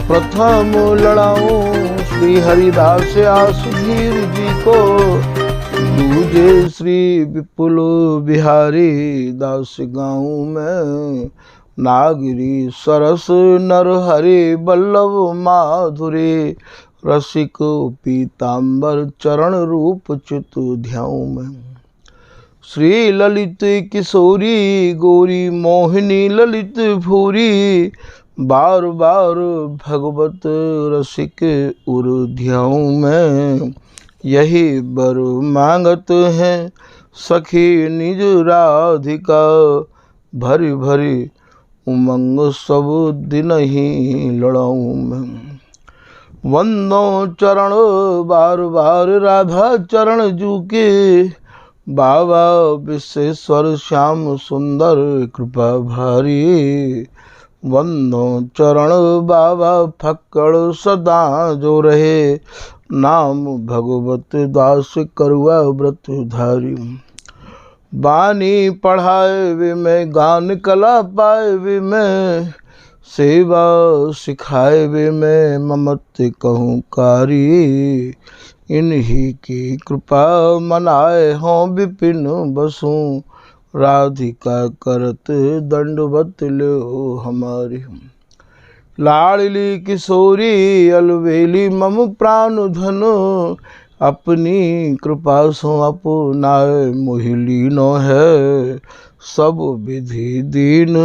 प्रथम लड़ाऊं श्री हरिदास आसुधीर जी को, दूजे श्री विपुल बिहारी दास गाऊं मैं। नागरी सरस नर हरि बल्लभ माधुरी, रसिक पीताम्बर चरण रूप चित ध्याऊं मैं। श्री ललित किशोरी गौरी मोहिनी ललित भूरी, बार बार भगवत रसिक उर ध्याऊं मैं। यही बर मांगत हैं सखी निज राधिका, भरी भरी उमंग सब दिन ही लड़ाऊं मैं। वंदो चरण बार बार राधा चरण जू के, बाबा विश्वेश्वर श्याम सुंदर कृपा भारी। वंदो चरण बाबा फक्कड़ सदा जो रहे, नाम भगवत दास करुआ व्रत धारी। बानी पढ़ाए वे मैं गान कला पाए वे मैं, सेवा सिखाए वे मैं ममत कहूँ कारी। इन्हीं की कृपा मनाए हों विपिन बसूं, राधिका करत दंडवत लो हमारी। लाडली किशोरी अलवेली मम प्राण धन, अपनी कृपा सो अपनाए मोहिलीनो है। सब विधि दीन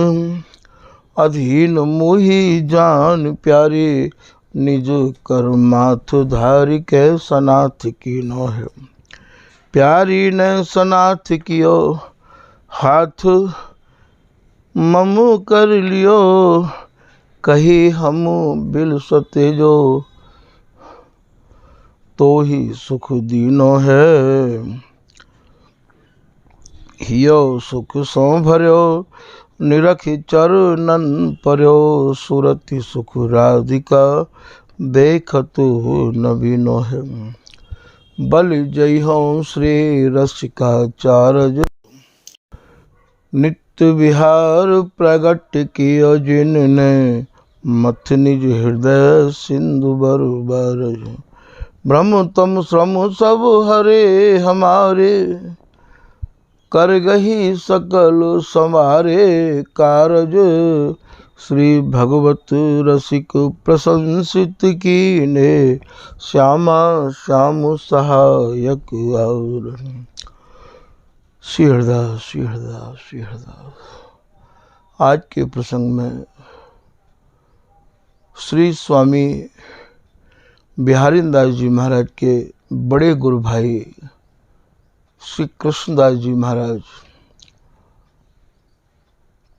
अधीन मोहि जान प्यारी, निज कर माथ धारी के सनाथ कीनो है। प्यारी ने सनाथ कियो हाथ मम कर लियो, कही हम बिल सतेजो तो ही सुख दीनो है। हियो सुख सो भर्यो निरखि चरणन पर्यो, सुरति सुख राधिका देखत नवीनो है। बल जय हो श्री रसिकाचार्य, नित्य विहार प्रगट कियो जिनने, मथ निज हृदय सिंधु बरबर। ब्रह्म तम श्रम सब हरे हमारे, कर गही सकल समारे कारज। श्री भगवत रसिक प्रशंसित कीने, श्यामा श्याम सहायक और। श्री हरदास श्री हरदास श्री हरदास। आज के प्रसंग में श्री स्वामी बिहारीदास जी महाराज के बड़े गुरु भाई श्री कृष्णदास जी महाराज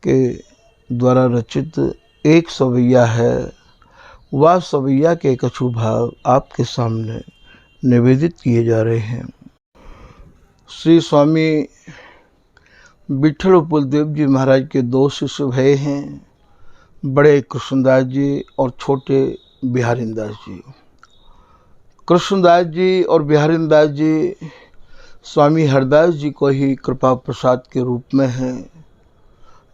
के द्वारा रचित एक सवैया है, वह सवैया के कछु भाव आपके सामने निवेदित किए जा रहे हैं। श्री स्वामी विठल उपलदेव जी महाराज के दो शिष्य भय हैं, बड़े कृष्णदास जी और छोटे बिहारीदास जी। कृष्णदास जी और बिहारीदास जी स्वामी हरदास जी को ही कृपा प्रसाद के रूप में हैं।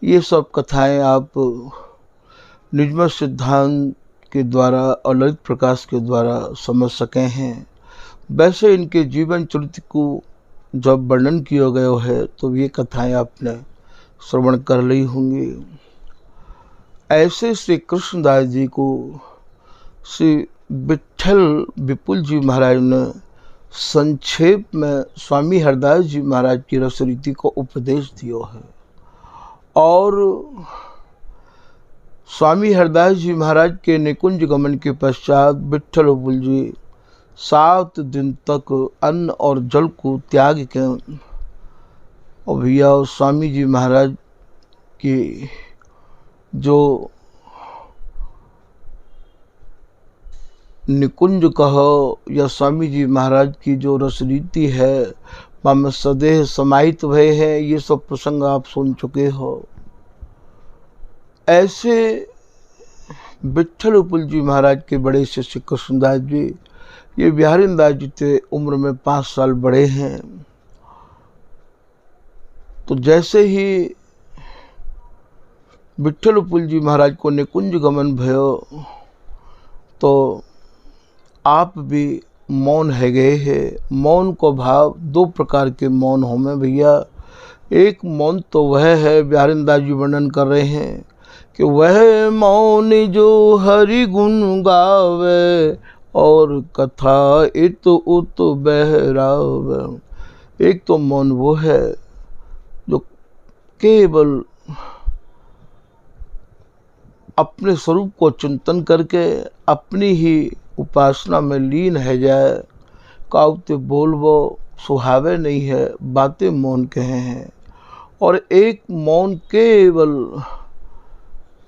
ये सब कथाएं आप निजमत सिद्धांत के द्वारा और ललित प्रकाश के द्वारा समझ सके हैं। वैसे इनके जीवन चरित्र को जब वर्णन किया गया है तो ये कथाएं आपने श्रवण कर ली होंगी। ऐसे श्री कृष्णदास जी को श्री विठल विपुल जी महाराज ने संक्षेप में स्वामी हरदास जी महाराज की रसरीति को उपदेश दिया है। और स्वामी हरदास जी महाराज के निकुंज गमन के पश्चात विठल विपुल जी 7 दिन तक अन्न और जल को त्याग के और भैया स्वामी जी महाराज की जो निकुंज कहो या स्वामी जी महाराज की जो रसरीति है वह सदैव समाहित भय है। ये सब प्रसंग आप सुन चुके हो। ऐसे विठल विपुल जी महाराज के बड़े शिष्य कृष्णदास जी, ये बिहारीदास जी थे, उम्र में 5 साल बड़े हैं। तो जैसे ही विठल विपुल जी महाराज को निकुंज गमन भयो तो आप भी मौन है गए हैं। मौन को भाव दो प्रकार के मौन हो में भैया। एक मौन तो वह है, बिहारी दास जी वर्णन कर रहे हैं कि वह मौन जो हरि गुण गावे और कथा इत उत बहरावे। एक तो मौन वो है जो केवल अपने स्वरूप को चिंतन करके अपनी ही उपासना में लीन है जाए। काउते बोलबो सुहावे नहीं है, बातें मौन कहे हैं। और एक मौन केवल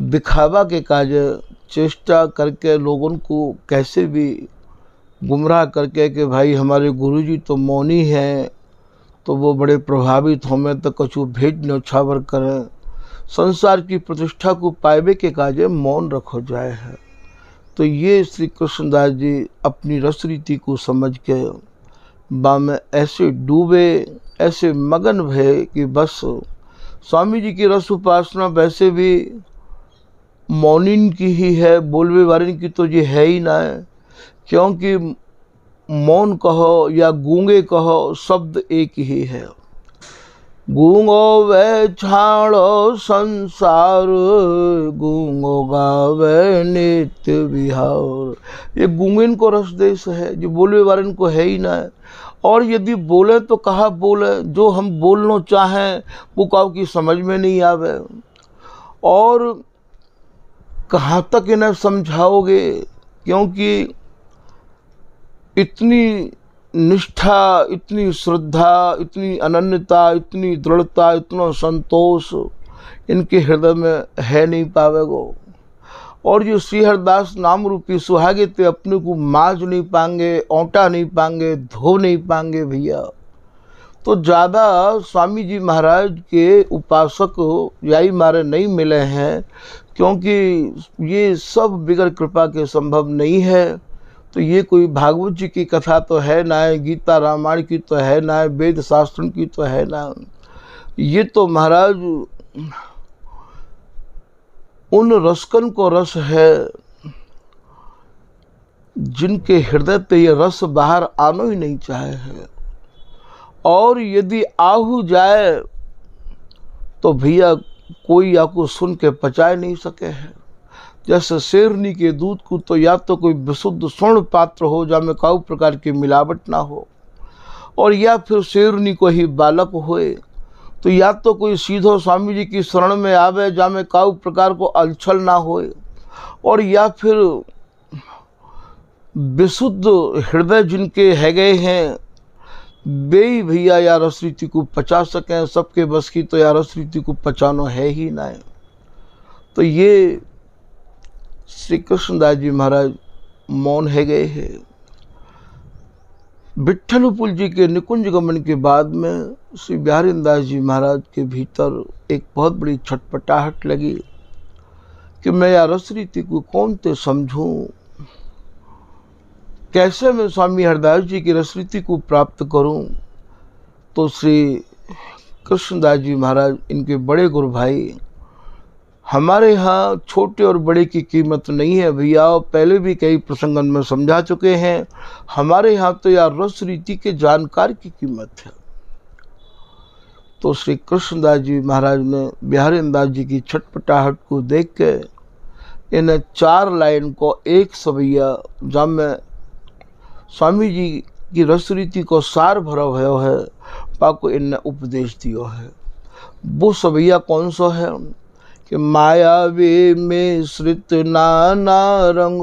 दिखावा के कार्य चेष्टा करके लोगों को कैसे भी गुमराह करके कि भाई हमारे गुरुजी तो मौनी हैं, तो वो बड़े प्रभावित हों तो कछु भेज न्यौछावर करें। संसार की प्रतिष्ठा को पाएबे के काजे मौन रखो जाए है। तो ये श्री कृष्णदास जी अपनी रस रीति को समझ के बा में ऐसे डूबे, ऐसे मगन भय कि बस स्वामी जी की रस उपासना वैसे भी मौनिन की ही है, बोलवे वारिन की तो ये है ही ना है। क्योंकि मौन कहो या गूंगे कहो, शब्द एक ही है। गूंगो वे छाड़ो संसार, गूंगो गावे नित्य विहार। ये गूंगिन को रस देश है, जो बोलवे वारन को है ही ना है। और यदि बोले तो कहा बोले, जो हम बोलना चाहें वो काऊ की समझ में नहीं आवे। और कहाँ तक इन्हें समझाओगे, क्योंकि इतनी निष्ठा, इतनी श्रद्धा, इतनी अनन्यता, इतनी दृढ़ता, इतना संतोष इनके हृदय में है नहीं पावेगो। और जो श्री हरिदास नाम रूपी सुहागे ते अपने को माज नहीं पाएंगे, औंटा नहीं पाएंगे, धो नहीं पाएंगे भैया। तो ज़्यादा स्वामी जी महाराज के उपासक यही मारे नहीं मिले हैं, क्योंकि ये सब बिगर कृपा के संभव नहीं है। तो ये कोई भागवत जी की कथा तो है ना है, गीता रामायण की तो है ना है, वेद शास्त्र की तो है ना। ये तो महाराज उन रसकन को रस है जिनके हृदय ते ये रस बाहर आनो ही नहीं चाहे है। और यदि आहू जाए तो भैया कोई आपको सुन के पचाए नहीं सके है। जैसे शेरनी के दूध को तो या तो कोई विशुद्ध स्वर्ण पात्र हो जामे काऊ प्रकार की मिलावट ना हो, और या फिर शेरनी को ही बालक होए, तो या तो कोई सीधो स्वामी जी की शरण में आवे जामे काऊ प्रकार को अलछल ना होए, और या फिर विशुद्ध हृदय जिनके है गए हैं वे ही भैया या रस रीति को पचा सकें। सबके बस की तो या रस रीति को पचाना है ही ना है। तो ये श्री कृष्णदास जी महाराज मौन है गए हैं। विट्ठलपुल जी के निकुंज गमन के बाद में श्री बिहारी दास जी महाराज के भीतर एक बहुत बड़ी छटपटाहट लगी कि मैं या रस रीति को कौन ते समझूं, कैसे मैं स्वामी हरदास जी की रस रीति को प्राप्त करूं। तो श्री कृष्णदास जी महाराज इनके बड़े गुरु भाई, हमारे यहाँ छोटे और बड़े की कीमत नहीं है भैया, पहले भी कई प्रसंगन में समझा चुके हैं। हमारे यहाँ तो यार रस रीति के जानकार की कीमत है। तो श्री कृष्णदास जी महाराज ने बिहारी दास जी की छटपटाहट को देख के इन 4 लाइन को एक सवैया जब में स्वामी जी की रस रीति को सार भरा भयो है पाको इनने उपदेश दियो है। वो सवैया कौन सा है कि मायावी में श्रित नाना रंग,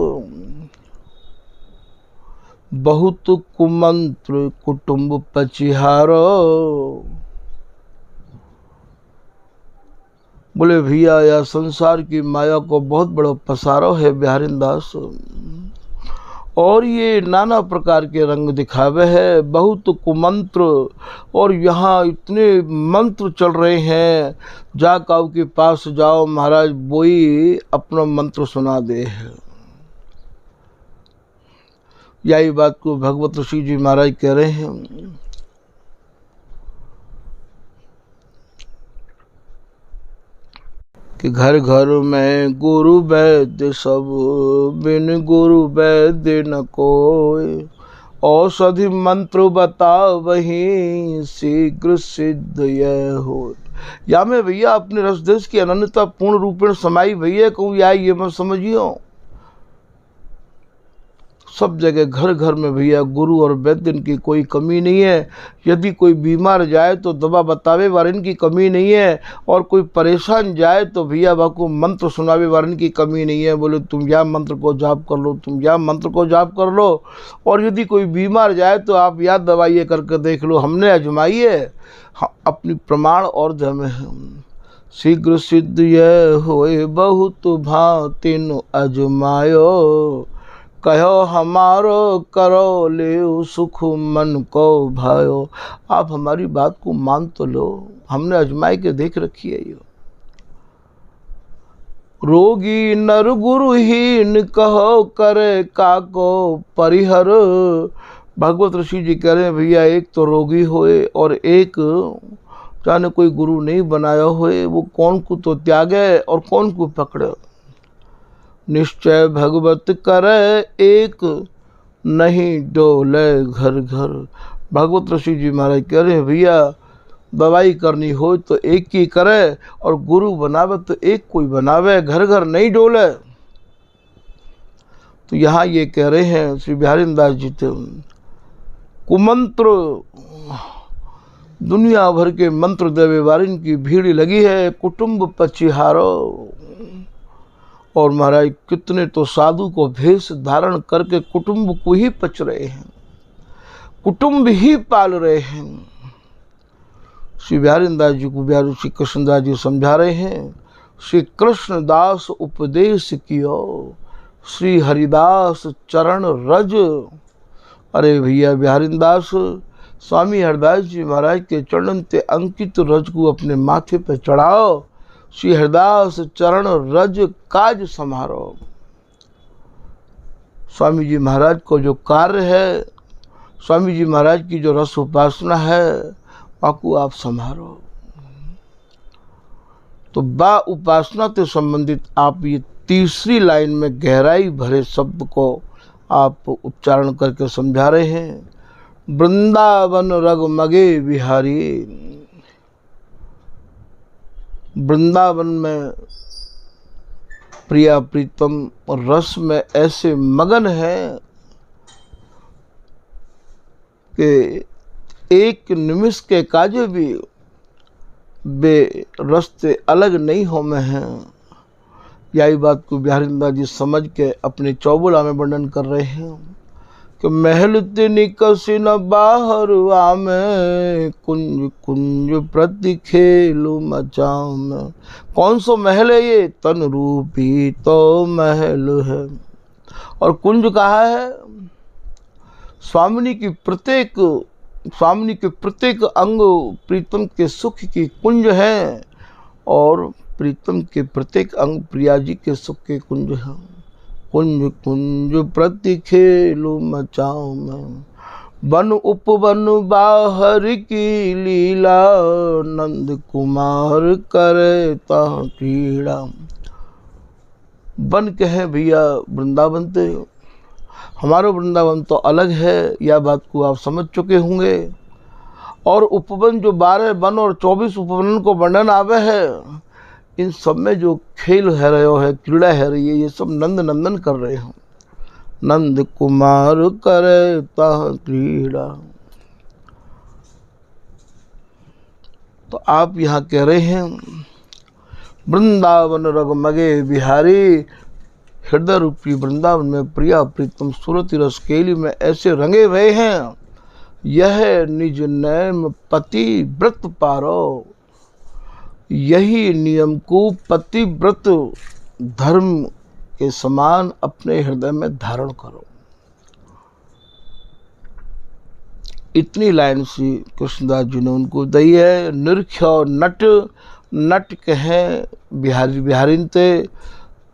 बहुत कुमंत्र कुटुंब पचिहारो। बोले भैया या संसार की माया को बहुत बड़ा पसारो है बिहारी दास, और ये नाना प्रकार के रंग दिखावे है, बहुत कुमंत्र, और यहाँ इतने मंत्र चल रहे हैं, जा काऊ के पास जाओ महाराज वही अपना मंत्र सुना दे है। यही बात को भगवत ऋषि जी महाराज कह रहे हैं। कि घर घर में गुरु वैद्य सब, बिन गुरु वैद्य न कोय। औषधि मंत्र बता वहीं, शीघ्र सिद्ध यह हो। या मैं भैया अपने रसदेश की अनन्यता पूर्ण रूपेण समाई भैया कहूँ, या ये मैं समझियो सब जगह घर घर में भैया गुरु और वैद्य की कोई कमी नहीं है। यदि कोई बीमार जाए तो दवा बतावे वारन की कमी नहीं है, और कोई परेशान जाए तो भैया बाको मंत्र सुनावे वारन की कमी नहीं है। बोले तुम यह मंत्र को जाप कर लो, तुम यह मंत्र को जाप कर लो। और यदि कोई बीमार जाए तो आप याद दवाइए करके देख लो, हमने आजमाई है, अपनी प्रमाण और जमे हैं। शीघ्र सिद्ध यह होए बहुत भांति अजमायो, कहो हमारो करो ले सुख मन को भायो। आप हमारी बात को मान तो लो, हमने आजमाई के देख रखी है। ये रोगी नर गुरुहीन कहो करे काको परिहर। भगवत ऋषि जी कह रहे हैं भैया एक तो रोगी होए और एक जाने कोई गुरु नहीं बनाया होए, वो कौन को तो त्यागे और कौन को पकड़े। निश्चय भगवत करे एक, नहीं डोले घर घर। भगवत ऋषि जी महाराज कह रहे हैं भैया दवाई करनी हो तो एक की करे, और गुरु बनावे तो एक कोई बनावे, घर घर नहीं डोले। तो यहाँ ये कह रहे हैं श्री बिहारी दास जी थे, कुमंत्र दुनिया भर के मंत्र देवे वारिन की भीड़ लगी है, कुटुंब पचिहारो। और महाराज कितने तो साधु को भेष धारण करके कुटुंब को ही पच रहे हैं, कुटुंब ही पाल रहे हैं। श्री बिहारी दास जी को बिहारी श्री कृष्णदास जी समझा रहे हैं, श्री कृष्णदास उपदेश कियो, श्री हरिदास चरण रज। अरे भैया बिहारी दास स्वामी हरिदास जी महाराज के चरणन ते अंकित रज को अपने माथे पे चढ़ाओ, श्री हरिदास चरण रज काज समारो। स्वामी जी महाराज को जो कार्य है, स्वामी जी महाराज की जो रस उपासना है, आपको आप संभारो। तो बा उपासना से संबंधित आप ये तीसरी लाइन में गहराई भरे शब्द को आप उच्चारण करके समझा रहे हैं। वृंदावन रग मगे बिहारी, वृंदावन में प्रिया प्रीतम रस में ऐसे मगन है कि एक निमिष के काजे भी बे रस्ते अलग नहीं हो में हैं। यही बात को बिहारी दास जी समझ के अपने चौबुला में वर्णन कर रहे हैं कि महल ते निकसी न बाहर आमे, कुंज कुंज प्रति खेलु मचाओ में। कौन सो महल है ये? तन रूपी तो महल है। और कुंज कहाँ है? स्वामिनी के प्रत्येक अंग प्रीतम के सुख की कुंज है, और प्रीतम के प्रत्येक अंग प्रिया जी के सुख के कुंज हैं। कुंज कुंज प्रति खेलु मचाओ में, वन उपवन बाहर की लीला, नंद कुमार करे ता क्रीड़ा। बन के है भैया वृंदावन ते, हमारा वृंदावन तो अलग है, यह बात को आप समझ चुके होंगे। और उपवन जो 12 वन और 24 उपवन को वर्णन आवे है, इन सब में जो खेल है रहे हो है, क्रीड़ा है रही है, ये सब नंद नंदन कर रहे हो। नंद कुमार करे ता क्रीड़ा। तो आप यहाँ कह रहे हैं वृंदावन रग मगे बिहारी, हृदय रूपी वृंदावन में प्रिया प्रीतम सुरति रस केली में ऐसे रंगे हुए हैं। यह निज नैन पति व्रत पारो, यही नियम को पतिव्रत धर्म के समान अपने हृदय में धारण करो। इतनी लाइन श्री कृष्णदास जी ने उनको दी है। निरख्यो नट, नट कहें बिहारी बिहारिन ते,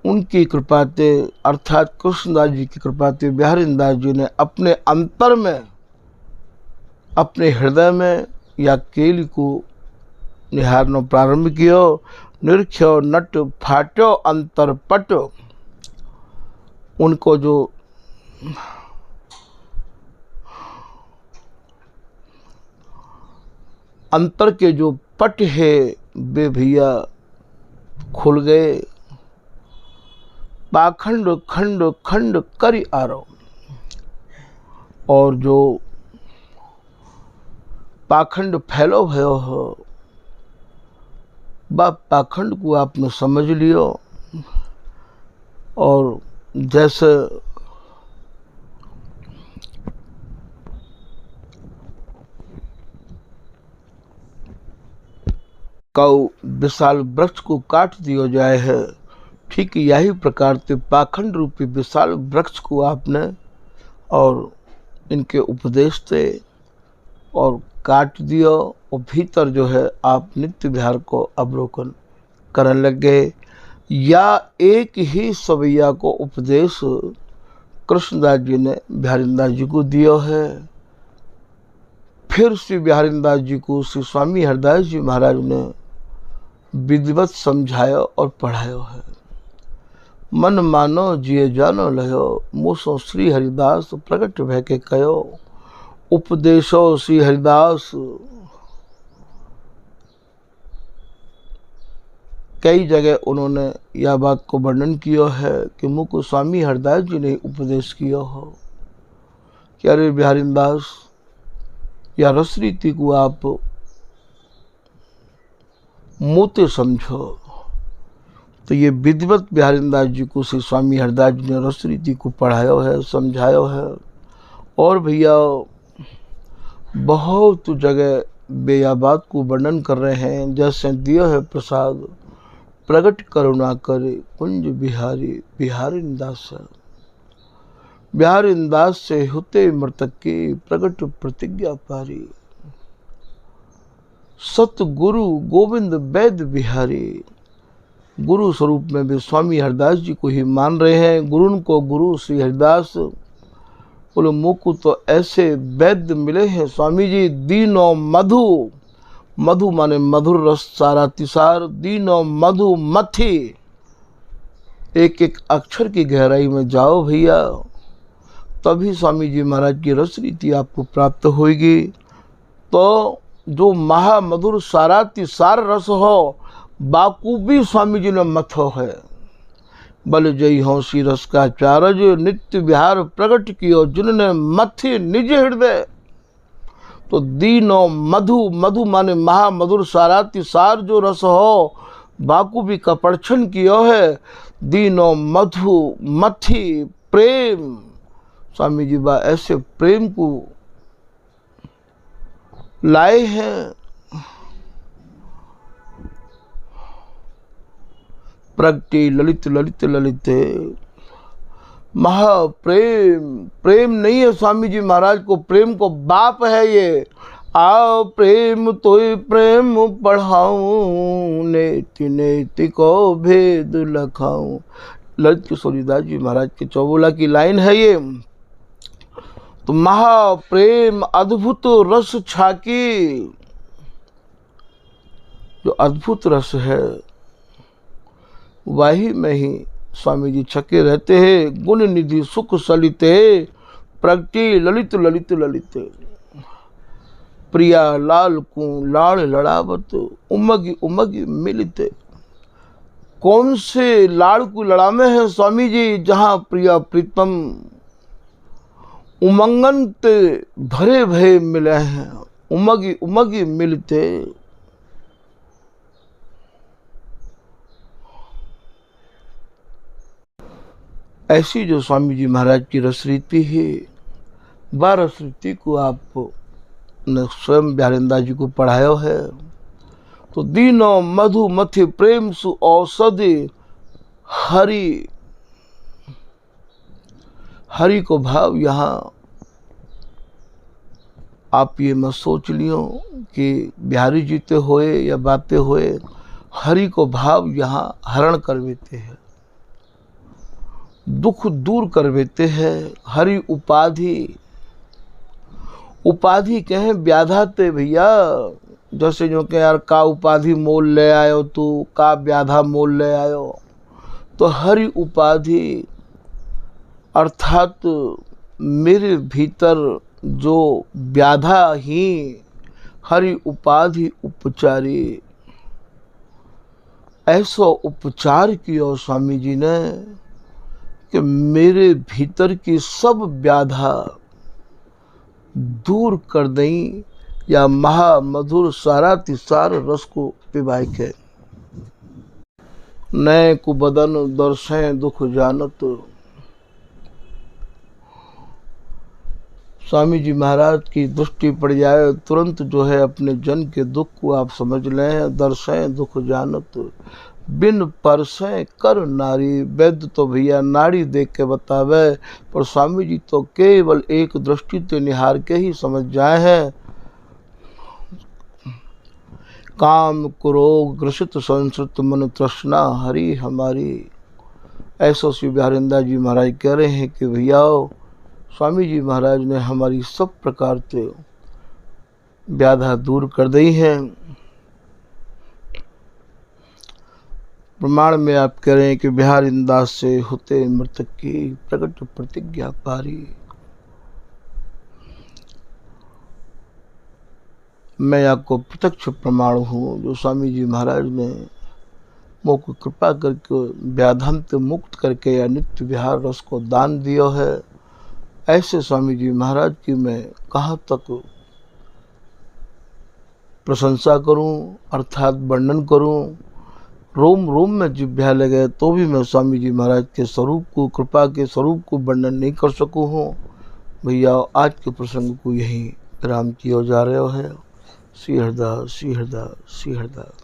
उनकी कृपा ते अर्थात कृष्णदास जी की कृपा ते बिहारी दास जी ने अपने अंतर में, अपने हृदय में या केली को निहारना प्रारंभ कियो। निरख्यो नट फाट्यो अंतरपट। उनको जो अंतर के जो पट है वे भैया खुल गए। पाखंड खंड खंड कर आरो। और जो पाखंड फैलो भयो हो बा पाखंड को आपने समझ लियो। और जैसे कौ विशाल वृक्ष को काट दियो जाए है, ठीक यही प्रकार से पाखंड रूपी विशाल वृक्ष को आपने और इनके उपदेश से और काट दियो। और भीतर जो है आप नित्य विहार को अवलोकन करने लग गए। या एक ही सवैया को उपदेश कृष्णदास जी ने बिहारीदास जी को दियो है। फिर श्री बिहारीदास जी को श्री स्वामी हरदास जी महाराज ने विधिवत समझायो और पढ़ायो है। मन मानो जिये जानो लयो, मूसो श्री हरिदास प्रकट भय के कयो। उपदेशो श्री हरिदास। कई जगह उन्होंने यह बात को वर्णन किया है कि मुझको स्वामी हरदास जी ने उपदेश किया हो कि अरे बिहारीदास या रस रीति को आप मोते समझो। तो ये विधिवत बिहारीदास जी को श्री स्वामी हरदास जी ने रस रीति को पढ़ाया है, समझाया है। और भैया बहुत जगह वे यह बात को वर्णन कर रहे हैं, जैसे दियो है प्रसाद प्रगट करुणा करे कुंज बिहारी बिहारीदास। बिहारीदास से होते मृतक की प्रगट प्रतिज्ञा पारी। सतगुरु गोविंद वैद बिहारी। गुरु स्वरूप में भी स्वामी हरदास जी को ही मान रहे हैं। गुरु को गुरु श्री हरिदास। बोले मुझको तो ऐसे वैद्य मिले हैं स्वामी जी, दीनो मधु। मधु माने मधुर रस सारा तिसार। दीनो मधु मथी। एक एक अक्षर की गहराई में जाओ भैया, तभी स्वामी जी महाराज की रस रीति आपको प्राप्त होगी। तो जो महामधुर साराति सार रस हो बाकूबी स्वामी जी ने मथो है। बल जय हो श्री रस का चारज नित्य विहार प्रकट कियो जिनने मथे निज हृदय। तो दीनो मधु। मधु माने महामधुर साराति सार जो रस हो बाकूबी का परछन कियो है। दीनो मधु मथी प्रेम। स्वामी जी बा ऐसे प्रेम को लाए हैं। प्रगति ललित ललित ललित महाप्रेम। प्रेम नहीं है स्वामी जी महाराज को, प्रेम को बाप है ये। आओ प्रेम तो प्रेम पढ़ाऊं, नेति नेति को भेद लखाऊं। ललित किशोरीदास जी महाराज के चौबोला की लाइन है ये। तो महाप्रेम अद्भुत रस छाकी। जो अद्भुत रस है वही में ही स्वामी जी छके रहते हैं। गुण निधि सुख सलिते प्रगति ललित ललित ललित। प्रिया लाल को लाड़ लड़ावत उमगी उमगी मिलते। कौन से लाड़ को लड़ामे हैं स्वामी जी, जहाँ प्रिया प्रीतम उमंगन ते भरे भय मिले हैं। उमगी उमगी मिलते। ऐसी जो स्वामी जी महाराज की रस रीति है, वह रस रीति को आप ने स्वयं बिहारीदास जी को पढ़ाया है। तो दीनो मधु मथि प्रेम सु औषधि हरि। हरि को भाव यहाँ आप ये मत सोच लियो कि बिहारी जीते होए या बातें होए। हरि को भाव यहाँ हरण कर देते हैं, दुख दूर कर देते हैं। हरि उपाधि। उपाधि कहें व्याधा ते भैया, जैसे जो कि यार का उपाधि मोल ले आयो तू, का व्याधा मोल ले आयो। तो हरि उपाधि अर्थात मेरे भीतर जो व्याधा ही हरि उपाधि उपचारी, ऐसा उपचार किया स्वामी जी ने कि मेरे भीतर की सब व्याधा दूर कर दें, या महामधुर सारातिसार रस को पिबाई के। नए कुबदन दर्शें दुख जानत। स्वामी जी महाराज की दृष्टि पड़ जाए तुरंत जो है अपने जन के दुख को आप समझ लें। दर्शें दुख जानत बिन परसें कर नारी। वैद्य तो भैया नाड़ी देख के बतावे, पर स्वामी जी तो केवल एक दृष्टि से निहार के ही समझ जाए हैं। काम क्रोध ग्रसित संसृत मन तृष्णा हरि हमारी। ऐसा श्री बिहारिंदा जी महाराज कह रहे हैं कि भैया स्वामी जी महाराज ने हमारी सब प्रकार से व्याधा दूर कर दी है। प्रमाण में आप कह रहे हैं कि बिहारिंदा से होते मृतक की प्रकट प्रतिज्ञा पारी। मैं आपको प्रत्यक्ष प्रमाण हूँ जो स्वामी जी महाराज ने मुझको कृपा करके व्याधंत मुक्त करके या नित्य विहार रस को दान दिया है। ऐसे स्वामी जी महाराज की मैं कहाँ तक प्रशंसा करूं, अर्थात वर्णन करूं। रोम रोम में जिभ्या लगे तो भी मैं स्वामी जी महाराज के स्वरूप को, कृपा के स्वरूप को वर्णन नहीं कर सकूं हूँ। भैया आज के प्रसंग को यहीं विराम किया जा रहा है। श्री हरदास, श्री हरदास, श्री हरदास।